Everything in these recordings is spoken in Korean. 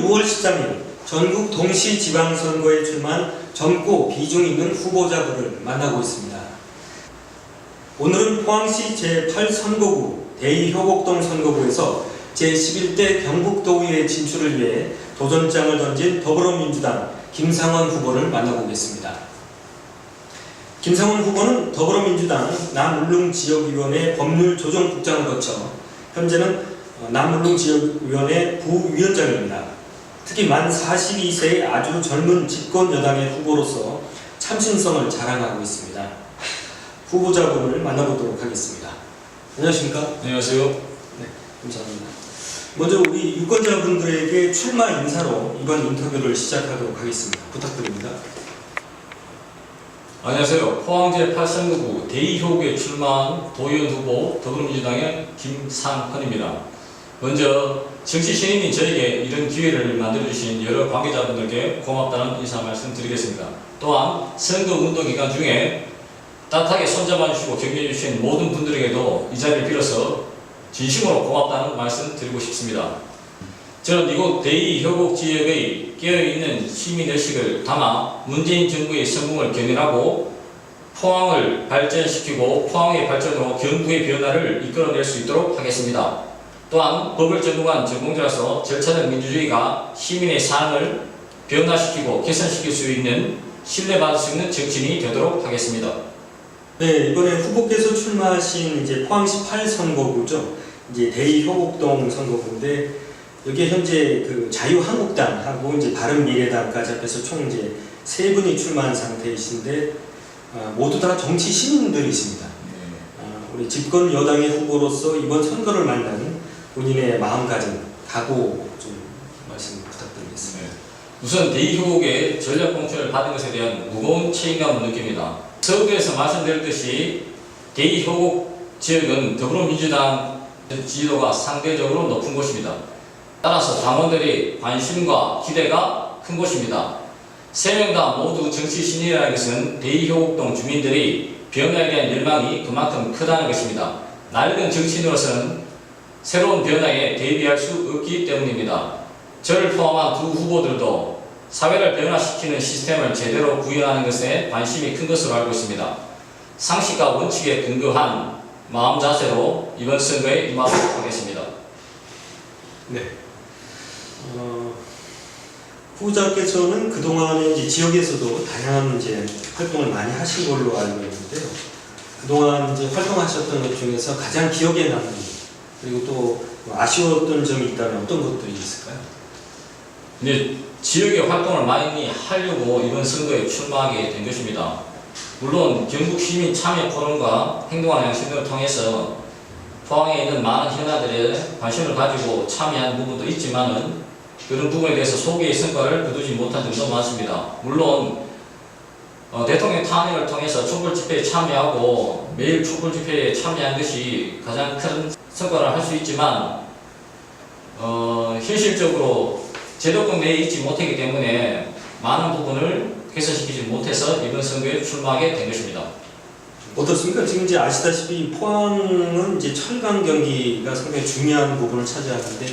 6월 13일 전국 동시지방선거에 출마한 젊고 비중 있는 후보자들을 만나고 있습니다. 오늘은 포항시 제8선거구 대이효곡동 선거구에서 제11대 경북도의회 진출을 위해 도전장을 던진 더불어민주당 김상원 후보를 만나보겠습니다. 김상원 후보는 더불어민주당 남울릉지역위원회 법률조정국장을 거쳐 현재는 남울릉지역위원회 부위원장입니다. 특히 만 42세의 아주 젊은 집권여당의 후보로서 참신성을 자랑하고 있습니다. 후보자분을 만나보도록 하겠습니다. 안녕하십니까? 안녕하세요. 네, 감사합니다. 먼저 우리 유권자분들에게 출마 인사로 이번 인터뷰를 시작하도록 하겠습니다. 부탁드립니다. 안녕하세요. 포항제 8선거구 대이효구에 출마한 도의원 후보 더불어민주당의 김상헌입니다. 먼저 정치 신인인 저에게 이런 기회를 만들어주신 여러 관계자분들께 고맙다는 인사 말씀드리겠습니다. 또한 선거운동 기간 중에 따뜻하게 손잡아주시고 격려해주신 모든 분들에게도 이 자리를 빌어서 진심으로 고맙다는 말씀 드리고 싶습니다. 저는 이곳 대이효곡 지역의 깨어있는 시민의식을 담아 문재인 정부의 성공을 견인하고 포항을 발전시키고 포항의 발전으로 경북의 변화를 이끌어낼 수 있도록 하겠습니다. 또한 법을 전공한 전공자로서 절차적 민주주의가 시민의 삶을 변화시키고 개선시킬 수 있는 신뢰받을 수 있는 정치인이 되도록 하겠습니다. 네, 이번에 후보께서 출마하신 이제 포항시 8선거구죠. 이제 대이효곡동 선거구인데 여기에 현재 그 자유한국당하고 이제 바른미래당까지 합해서 총 이제 3분이 출마한 상태이신데 모두 다 정치 신인들이십니다. 우리 집권 여당의 후보로서 이번 선거를 만난 본인의 마음가짐, 각오 좀 말씀 부탁드리겠습니다. 우선 대이효곡의 전략공천을 받은 것에 대한 무거운 책임감을 느낍니다. 서두에서 말씀드렸듯이 대이효곡 지역은 더불어민주당 지지도가 상대적으로 높은 곳입니다. 따라서 당원들의 관심과 기대가 큰 곳입니다. 3명 다 모두 정치 신인이라는 것은 대이효곡동 주민들이 변화에 대한 열망이 그만큼 크다는 것입니다. 낡은 정치인으로서는 새로운 변화에 대비할 수 없기 때문입니다. 저를 포함한 두 후보들도 사회를 변화시키는 시스템을 제대로 구현하는 것에 관심이 큰 것으로 알고 있습니다. 상식과 원칙에 근거한 마음 자세로 이번 선거에 임하도록 하겠습니다. 네. 후보자께서는 그동안에 이제 지역에서도 다양한 이제 활동을 많이 하신 걸로 알고 있는데요. 그동안 이제 활동하셨던 것 중에서 가장 기억에 남는 그리고 또 아쉬웠던 점이 있다면 어떤 것들이 있을까요? 네, 지역의 활동을 많이 하려고 이번 선거에 출마하게 된 것입니다. 물론 경북 시민 참여 포럼과 행동하는 양식 등을 통해서 포항에 있는 많은 현안들에 관심을 가지고 참여한 부분도 있지만은 그런 부분에 대해서 소개의 성과를 거두지 못한 점도 많습니다. 물론 대통령 탄핵을 통해서 촛불 집회에 참여하고 매일 촛불 집회에 참여한 것이 가장 큰 성과를 할 수 있지만 현실적으로 제도권 내에 있지 못하기 때문에 많은 부분을 개선시키지 못해서 이번 선거에 출마하게 된 것입니다. 어떻습니까? 지금 이제 아시다시피 포항은 이제 철강 경기가 상당히 중요한 부분을 차지하는데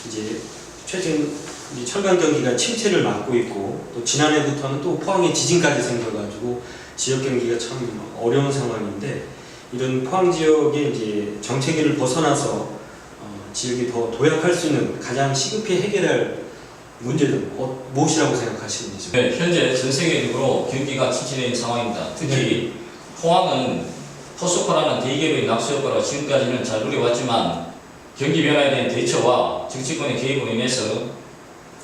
이제 최근 이 철강 경기가 침체를 맞고 있고 또 지난해부터는 또 포항에 지진까지 생겨가지고 지역 경기가 참 어려운 상황인데 이런 포항 지역의 이제 정체기를 벗어나서 지역이 더 도약할 수 있는 가장 시급히 해결할 문제는 무엇이라고 생각하시는지? 네, 현재 전 세계적으로 경기가 침체된 상황입니다. 특히 포항은 포스코라는 대기업의 낙수 효과로 지금까지는 잘 누려왔지만 경기 변화에 대한 대처와 정치권의 개입으로 인해서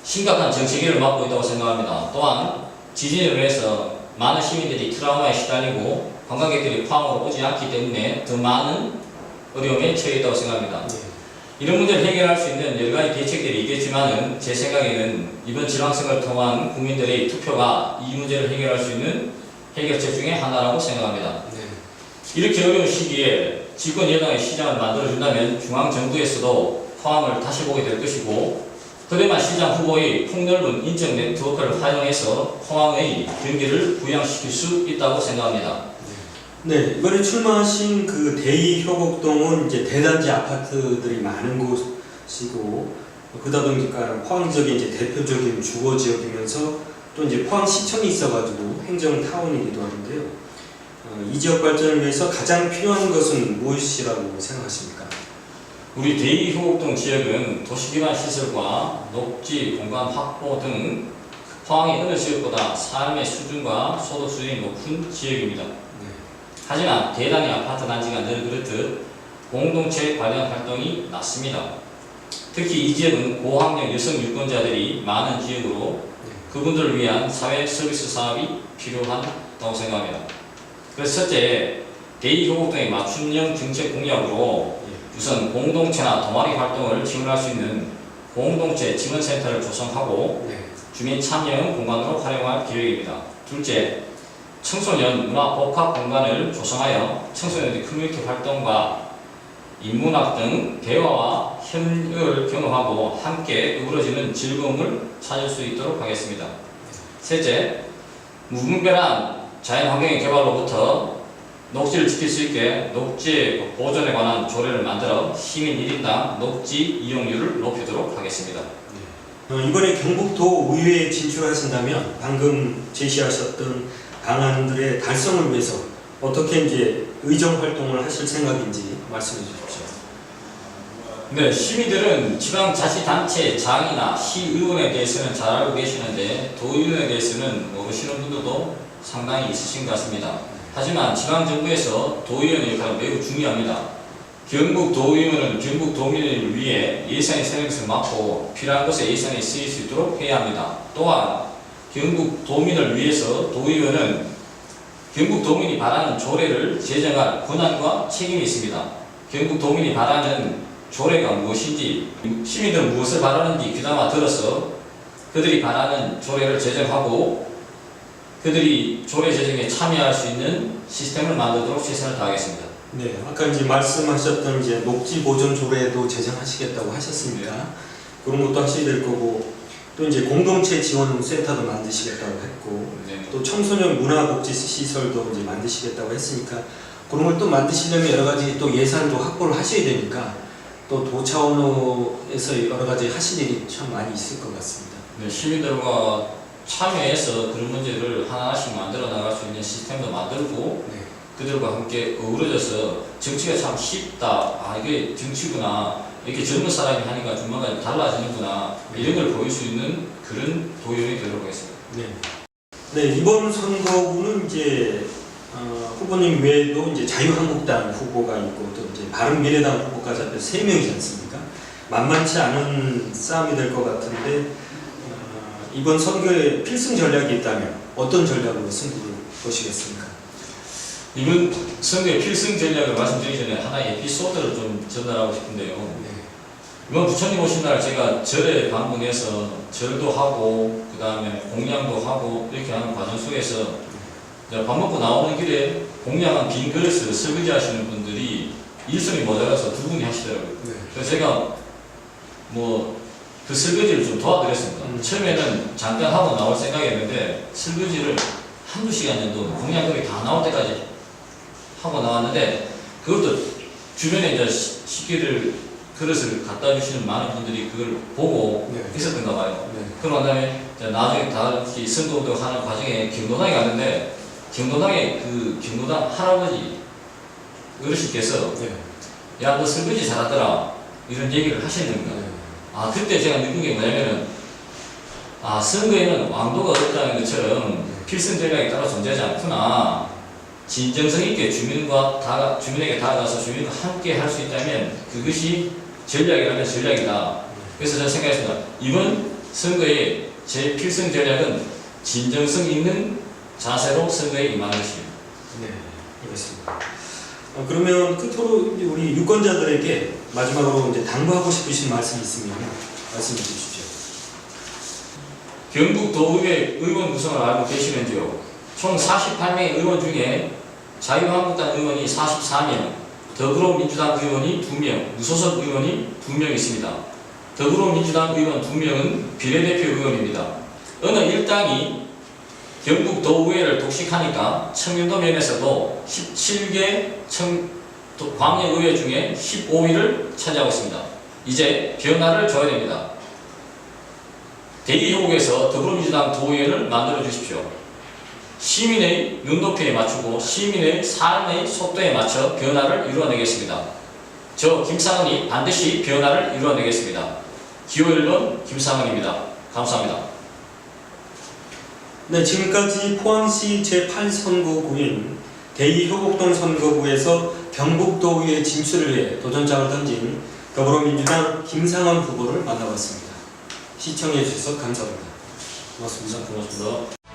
심각한 정체기를 맞고 있다고 생각합니다. 또한 지진으로 인해서 많은 시민들이 트라우마에 시달리고 관광객들이 포항으로 오지 않기 때문에 더 많은 어려움에 처해 있다고 생각합니다. 이런 문제를 해결할 수 있는 여러 가지 대책들이 있겠지만은 제 생각에는 이번 지방선거를 통한 국민들의 투표가 이 문제를 해결할 수 있는 해결책 중에 하나라고 생각합니다. 이렇게 어려운 시기에 집권 여당의 시장을 만들어준다면 중앙정부에서도 포항을 다시 보게 될 것이고 허대만 시장 후보의 폭넓은 인적 네트워크를 활용해서 포항의 경기를 부양시킬 수 있다고 생각합니다. 네, 이번에 출마하신 그 대이효곡동은 이제 대단지 아파트들이 많은 곳이고 그러다 보니까 포항 지역이 이제 대표적인 주거 지역이면서 또 이제 포항시청이 있어가지고 행정타운이기도 하는데요. 이 지역 발전을 위해서 가장 필요한 것은 무엇이라고 생각하십니까? 우리 대이호곡동 지역은 도시기반 시설과 녹지 공간 확보 등 포항의 어느 지역보다 삶의 수준과 소득 수준이 높은 지역입니다. 하지만 대단히 아파트 단지가 늘 그렇듯 공동체 관련 활동이 낮습니다. 특히 이 지역은 고학력 여성 유권자들이 많은 지역으로 그분들을 위한 사회 서비스 사업이 필요하다고 생각합니다. 그래서 첫째, 대이호곡동의 맞춤형 정책 공약으로 우선 공동체나 동아리 활동을 지원할 수 있는 공동체 지원센터를 조성하고 주민 참여형 공간으로 활용할 계획입니다. 둘째, 청소년 문화 복합 공간을 조성하여 청소년들의 커뮤니티 활동과 인문학 등 대화와 협력을 경험하고 함께 어우러지는 즐거움을 찾을 수 있도록 하겠습니다. 셋째, 무분별한 자연환경의 개발로부터 녹지를 지킬 수 있게 녹지 보존에 관한 조례를 만들어 시민 1인당 녹지 이용률을 높이도록 하겠습니다. 이번에 경북도 의회에 진출하신다면 방금 제시하셨던 방안들의 달성을 위해서 어떻게 이제 의정 활동을 하실 생각인지 말씀해 주십시오. 네, 시민들은 지방자치단체 장이나 시의원에 대해서는 잘 알고 계시는데 도의원에 대해서는 모르시는 분들도 상당히 있으신 것 같습니다. 하지만 지방정부에서 도의원의 역할은 매우 중요합니다. 경북도의원은 경북도민을 위해 예산이 쓰는 것을 막고 필요한 곳에 예산이 쓰일 수 있도록 해야 합니다. 또한 경북도민을 위해서 도의원은 경북도민이 바라는 조례를 제정할 권한과 책임이 있습니다. 경북도민이 바라는 조례가 무엇인지, 시민들은 무엇을 바라는지 귀담아 들어서 그들이 바라는 조례를 제정하고 그들이 조례 제정에 참여할 수 있는 시스템을 만들도록 최선을 다하겠습니다. 네, 아까 이제 말씀하셨던 이제 녹지 보존 조례도 제정하시겠다고 하셨습니다. 그런 것도 하셔야 될 거고, 또 이제 공동체 지원 센터도 만드시겠다고 했고, 또 청소년 문화복지 시설도 이제 만드시겠다고 했으니까 그런 걸 또 만드시려면 여러 가지 또 예산도 확보를 하셔야 되니까 또 도 차원에서 여러 가지 하실 일이 참 많이 있을 것 같습니다. 네, 시민들과 참여해서 그런 문제를 하나씩 만들어 나갈 수 있는 시스템도 만들고 그들과 함께 어우러져서 정치가 참 쉽다, 아 이게 정치구나, 이렇게 젊은 사람이 하니까 조만간 달라지는구나, 이런 걸 보일 수 있는 그런 도의원이 되도록 하겠습니다. 네, 이번 선거구는 이제 후보님 외에도 이제 자유한국당 후보가 있고 또 이제 바른미래당 후보까지 합해 3명이지 않습니까? 만만치 않은 싸움이 될 것 같은데 이번 선거에 필승 전략이 있다면 어떤 전략으로 승부를 보시겠습니까? 이번 선거의 필승 전략을 말씀드리기 전에 하나의 에피소드를 좀 전달하고 싶은데요. 이번 부처님 오신 날 제가 절에 방문해서 절도 하고 그 다음에 공양도 하고 이렇게 하는 과정 속에서 밥 먹고 나오는 길에 공양한 빈 그릇을 설거지 하시는 분들이 일손이 모자라서 2분이 하시더라고요. 그래서 제가 그 설거지를 좀 도와드렸습니다. 처음에는 잠깐 하고 나올 생각이었는데 설거지를 1~2시간 정도 공양 그릇이 다 나올 때까지 하고 나왔는데 그것도 주변에 이제 식기를 그릇을 갖다 주시는 많은 분들이 그걸 보고 있었던가 봐요. 그러고 난 다음에 나중에 다 같이 선거운동 하는 과정에 경로당에 갔는데 경로당에 그 경로당 할아버지 어르신께서 야 너 설거지 잘하더라 이런 얘기를 하시는 거예요. 아 그때 제가 느낀 게 뭐냐면은 아 선거에는 왕도가 없다는 것처럼 필승 전략이 따로 존재하지 않구나. 진정성 있게 주민에게 다가가서 주민과 함께 할 수 있다면 그것이 전략이라면 전략이다. 그래서 저는 생각했습니다. 이번 선거의 제 필승 전략은 진정성 있는 자세로 선거에 임하는 것입니다. 네, 알겠습니다. 그러면 끝으로 우리 유권자들에게 마지막으로 이제 당부하고 싶으신 말씀이 있으면 말씀해 주십시오. 경북도의회 의원 구성을 알고 계시는지요? 총 48명의 의원 중에 자유한국당 의원이 44명, 더불어민주당 의원이 2명, 무소속 의원이 2명 있습니다. 더불어민주당 의원 2명은 비례대표 의원입니다. 어느 일당이 경북도의회를 독식하니까 청년도 면에서도 17개 광역의회 중에 15위를 차지하고 있습니다. 이제 변화를 줘야 됩니다. 대의회국에서 더불어민주당 도의원을 만들어 주십시오. 시민의 눈높이에 맞추고 시민의 삶의 속도에 맞춰 변화를 이루어내겠습니다. 저 김상은이 반드시 변화를 이루어내겠습니다. 기호 1번 김상은입니다. 감사합니다. 네, 지금까지 포항시 제8선거구인 대의효곡동 선거구에서 경북도의회 진출을 위해 도전장을 던진 더불어민주당 김상원 후보를 만나봤습니다. 시청해 주셔서 감사합니다. 고맙습니다. 고맙습니다.